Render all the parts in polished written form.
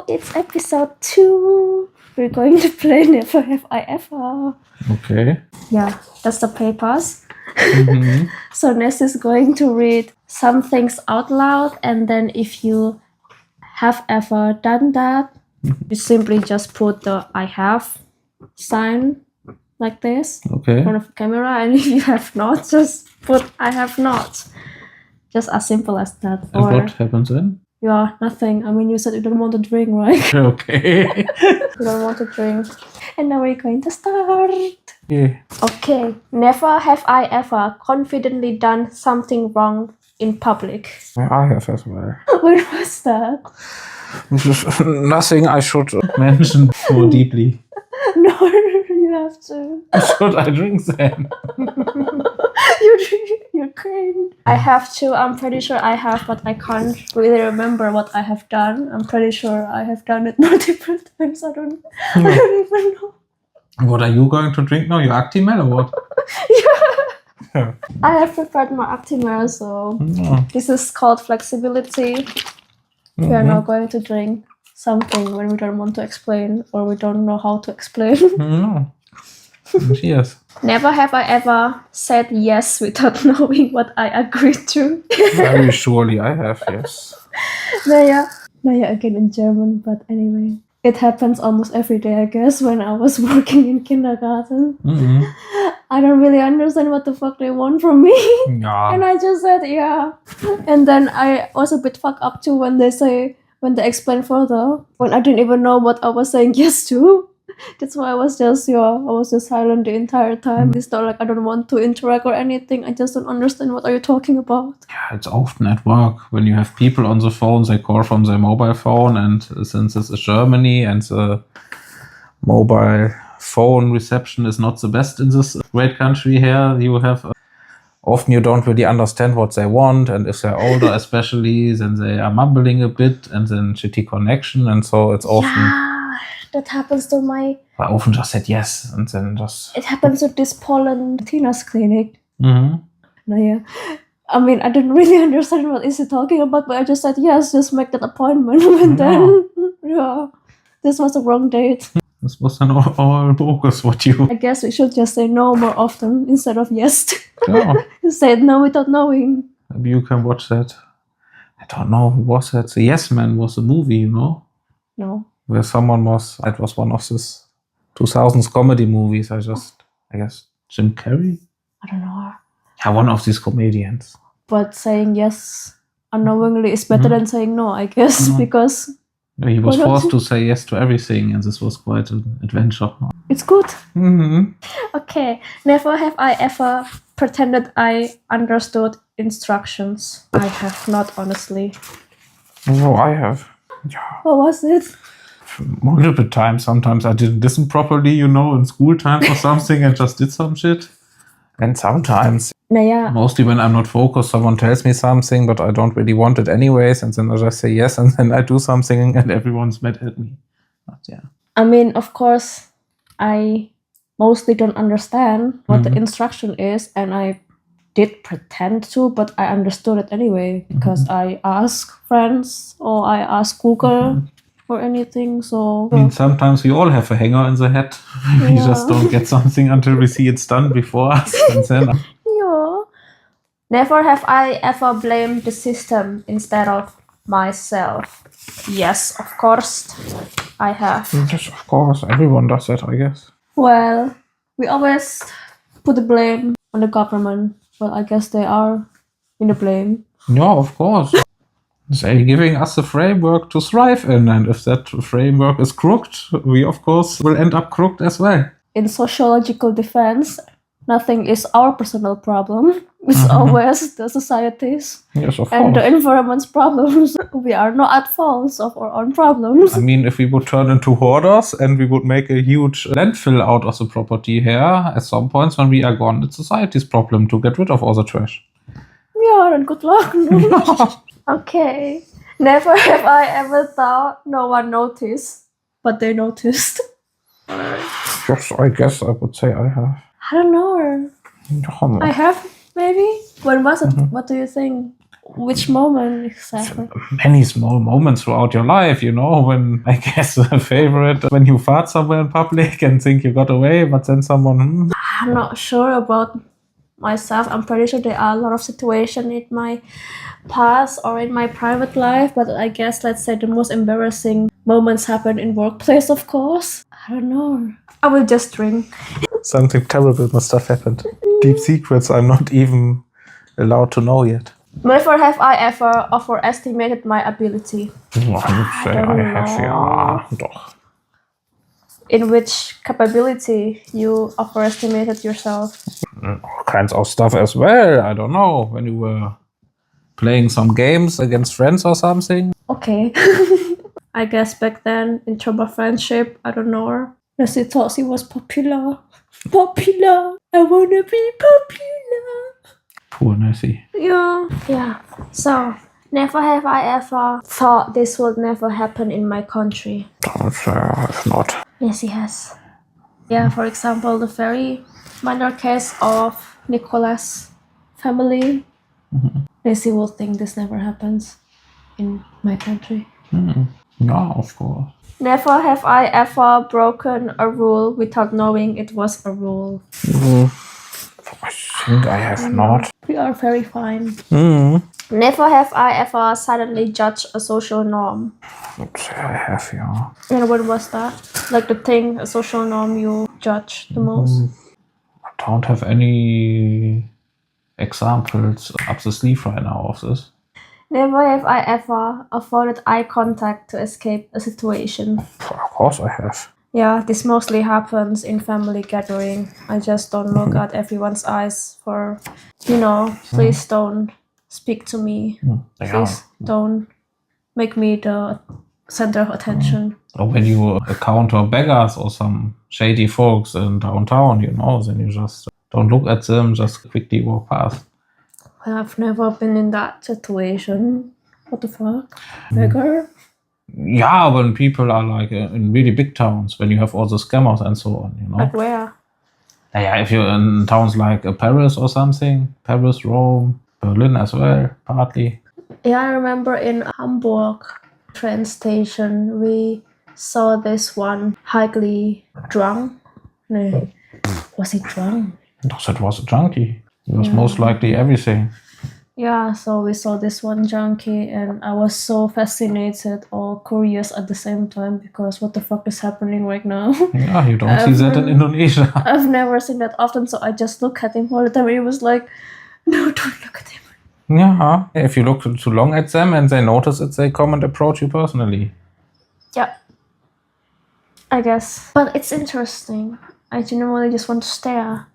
it's episode 2. We're going to play Never Have I Ever. Okay. Yeah, that's the papers. So Ness is going to read some things out loud, and then if you have ever done that, you simply just put the I have sign like this Okay. in front of the camera, and if you have not, just put I have not. Just as simple as that. And what happens then? Yeah, nothing. I mean, you said you don't want to drink, right? Okay. You don't want to drink. And now we're going to start. Yeah. Okay. Never have I ever confidently done something wrong in public. I have as well. When was that? Nothing I should mention so deeply. No, you have to. Should I drink then? You can't. I have to. I'm pretty sure I have, but I can't really remember what I have done. I'm pretty sure I have done it multiple times. I don't even know. What are you going to drink now? Your Actimel or what? Yeah. I have prepared my Actimel, so this is called flexibility. We are now going to drink something when we don't want to explain or we don't know how to explain. No. Yes. Never have I ever said yes without knowing what I agreed to. Very surely I have, yes. Naja again in German, but anyway. It happens almost every day, I guess, when I was working in kindergarten. I don't really understand what the fuck they want from me. Yeah. And I just said, yeah. And then I was a bit fucked up too when they explain further. When I didn't even know what I was saying yes to. That's why I was just silent the entire time. It's not like I don't want to interact or anything. I just don't understand what are you talking about. Yeah, it's often at work when you have people on the phone, they call from their mobile phone, and since this is Germany and the mobile phone reception is not the best in this great country here, you have often you don't really understand what they want, and if they're older especially, then they are mumbling a bit and then shitty connection, and so it's often... Yeah. That happens to I often just said yes and then just... It happens to this Poland Tina's clinic. Mm-hmm. I mean, I didn't really understand what is he talking about, but I just said yes, just make that appointment. And then, this was the wrong date. This was an all bogus what you... I guess we should just say no more often instead of yes. Yeah. You said no without knowing. Maybe you can watch that. I don't know, who was that? The Yes Man was a movie, you know? No. Where someone was... It was one of these 2000s comedy movies. I guess Jim Carrey? I don't know. Yeah, one of these comedians. But saying yes unknowingly is better than saying no, I guess, because... Yeah, he was forced to say yes to everything, and this was quite an adventure. It's good. Mm-hmm. Okay. Never have I ever pretended I understood instructions. I have not, honestly. Oh, I have. Yeah. What was it? Multiple times. Sometimes I didn't listen properly, you know, in school time or something and just did some shit. And sometimes, mostly when I'm not focused, someone tells me something, but I don't really want it anyways. And then I just say yes, and then I do something and everyone's mad at me. But yeah. I mean, of course, I mostly don't understand what the instruction is, and I did pretend to, but I understood it anyway because I ask friends or I ask Google or anything. So I mean, sometimes we all have a hanger in the head. We just don't get something until we see it's done before us. And then, Never have I ever blamed the system instead of myself. Yes, of course, I have. Yes, of course, everyone does that, I guess. Well, we always put the blame on the government. Well, I guess they are in the blame. Yeah, of course. They're giving us a framework to thrive in, and if that framework is crooked, we of course will end up crooked as well. In sociological defense, nothing is our personal problem. It's always the society's and the environment's problems. We are not at fault of our own problems. I mean, if we would turn into hoarders and we would make a huge landfill out of the property here, at some points when we are gone, it's society's problem to get rid of all the trash. Yeah, then good luck. Okay. Never have I ever thought no one noticed, but they noticed. Yes, I guess I would say I have. I don't know. I have, maybe. When was it? What do you think? Which moment exactly? Many small moments throughout your life, you know, when I guess a favorite, when you fart somewhere in public and think you got away, but then someone, I'm not sure about myself. I'm pretty sure there are a lot of situations in my past or in my private life, but I guess let's say the most embarrassing moments happen in workplace, of course. I don't know. I will just drink. something terrible must have happened. Deep secrets I'm not even allowed to know yet. Never have I ever overestimated my ability. I would say don't I have, know. yeah, doch. In which capability you overestimated yourself? All kinds of stuff as well. I don't know, when you were playing some games against friends or something. Okay. I guess back then, in terms of friendship, I don't know her. She thought she was popular. Popular. I wanna be popular. Poor Nessie. Yeah. So, never have I ever thought this would never happen in my country. If not. Yes, he has. Yeah, for example, the very minor case of Nicholas' family. Nessie will think this never happens in my country. Yeah, of course. Never have I ever broken a rule without knowing it was a rule. I think I have not. We are very fine. Never have I ever suddenly judged a social norm. I'd say I have, yeah. And what was that? Like the thing, a social norm you judge the most? I don't have any examples up the sleeve right now of this. Never have I ever avoided eye contact to escape a situation. Of course I have. Yeah, this mostly happens in family gathering. I just don't look at everyone's eyes for, please don't speak to me. Please don't make me the center of attention. Or when you encounter beggars or some shady folks in downtown, then you just don't look at them, just quickly walk past. Well, I've never been in that situation. What the fuck? Beggar? Yeah, when people are like in really big towns, when you have all the scammers and so on, Like where? Yeah, if you're in towns like Paris or something, Paris, Rome, Berlin as well, partly. Yeah, I remember in Hamburg train station, we saw this one highly drunk. No, was he drunk? No, that was a junkie. It was most likely everything. Yeah, so we saw this one junkie and I was so fascinated or curious at the same time because what the fuck is happening right now? Yeah, you don't see that in Indonesia. I've never seen that often, so I just look at him all the time and he was like, no, don't look at him. Yeah, if you look too long at them and they notice it, they come and approach you personally. Yeah, I guess. But it's interesting. I genuinely just want to stare.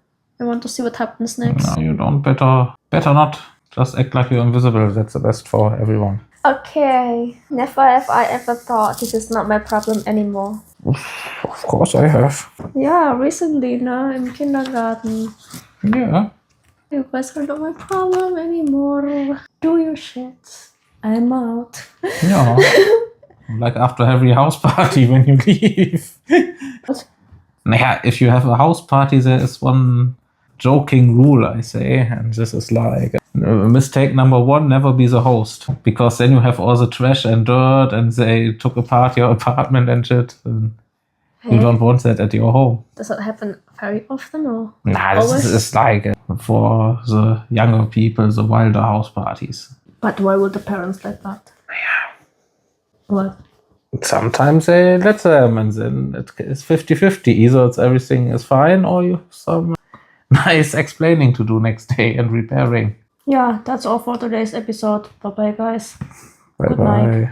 I want to see what happens next. No, you don't. Better not. Just act like you're invisible. That's the best for everyone. Okay. Never have I ever thought this is not my problem anymore. Of course I have. Yeah, recently, in kindergarten. Yeah. You guys are not my problem anymore. Do your shit. I'm out. Yeah. Like after every house party when you leave. What? Yeah, if you have a house party, there is one joking rule, I say, and this is like mistake number one: never be the host, because then you have all the trash and dirt, and they took apart your apartment and shit. And you don't want that at your home. Does that happen very often or? Nah, this is like for the younger people, the wilder house parties. But why would the parents let that? Yeah. What? Sometimes they let them, and then it's 50-50. Either everything is fine, or you have some nice explaining to do next day and repairing. Yeah, that's all for today's episode. Bye-bye, guys. Bye Good night. bye.